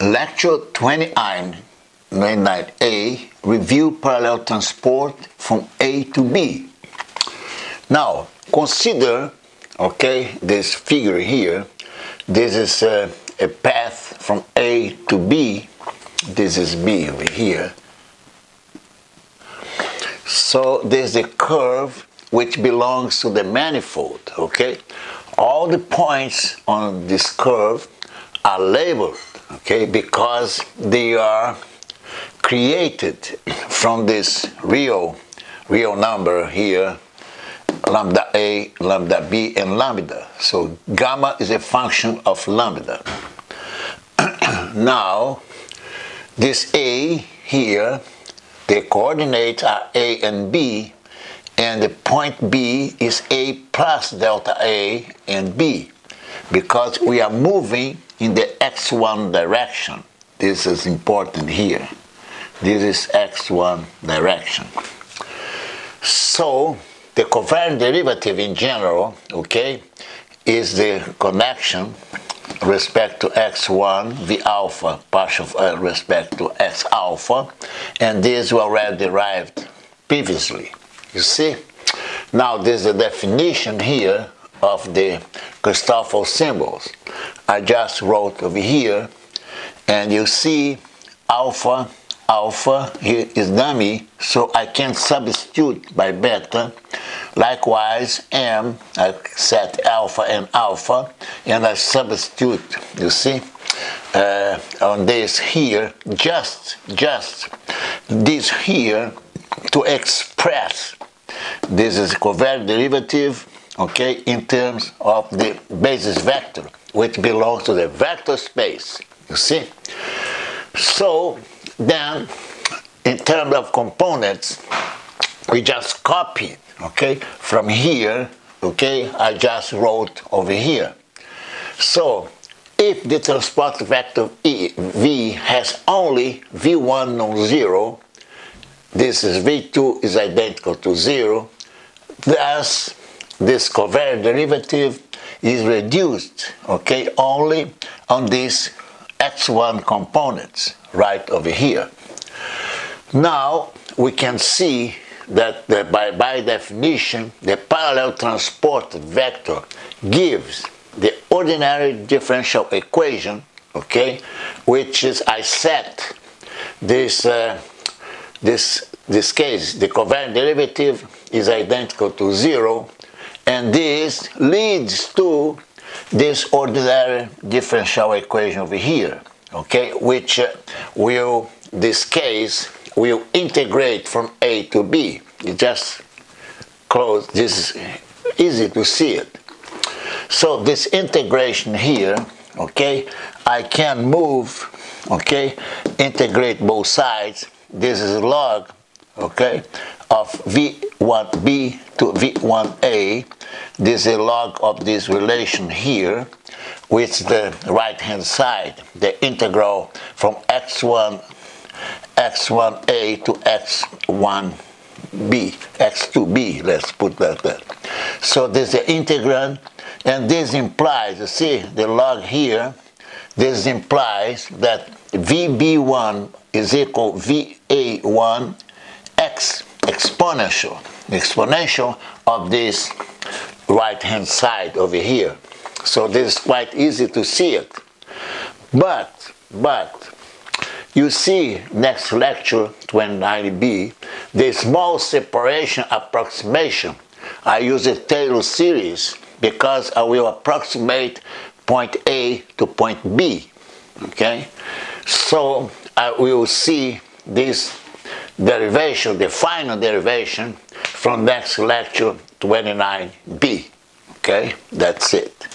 Lecture 29A, review parallel transport from A to B. Now, consider, okay, this figure here. This is a path from A to B. This is B over here. So there's a curve which belongs to the manifold, okay? All the points on this curve are labeled, okay, because they are created from this real number here, lambda A, lambda B, and lambda. So gamma is a function of lambda. Now, this A here, the coordinates are A and B, and the point B is A plus delta A and B, because we are moving in the x1 direction. This is important here. This is x1 direction. So the covariant derivative in general, okay, is the connection respect to x1 v alpha partial respect to x alpha, and this we already derived previously. You see? Now there's a definition here of the Christoffel symbols. I just wrote over here, and you see alpha here is dummy, so I can substitute by beta. Likewise, M, I set alpha, and I substitute, you see, on this here, just this here to express this is covariant derivative, okay, in terms of the basis vector, which belongs to the vector space, you see. So then, in terms of components, we just copy, okay, from here, okay, I just wrote over here. So if the transport vector V has only V1 non-zero, this is V2 is identical to 0, thus this covariant derivative is reduced, okay, only on these x1 components right over here. Now we can see that by definition the parallel transport vector gives the ordinary differential equation, okay, which is I set this case, the covariant derivative is identical to 0, and this leads to this ordinary differential equation over here, okay, which this case will integrate from A to B. You just close, this is easy to see it. So this integration here, okay, I can move, okay, integrate both sides. This is log, okay, of V1b to V1a. This is a log of this relation here, with the right hand side, the integral from x1a to x2b, let's put that there. So this is the integrand, and this implies, you see the log here, this implies that VB1 is equal VA1 x exponential of this right hand side over here. So this is quite easy to see it. But you see next lecture 29B, the small separation approximation. I use a Taylor series because I will approximate point A to point B, okay? So I will see this derivation, the final derivation, from next lecture 29B, okay? That's it.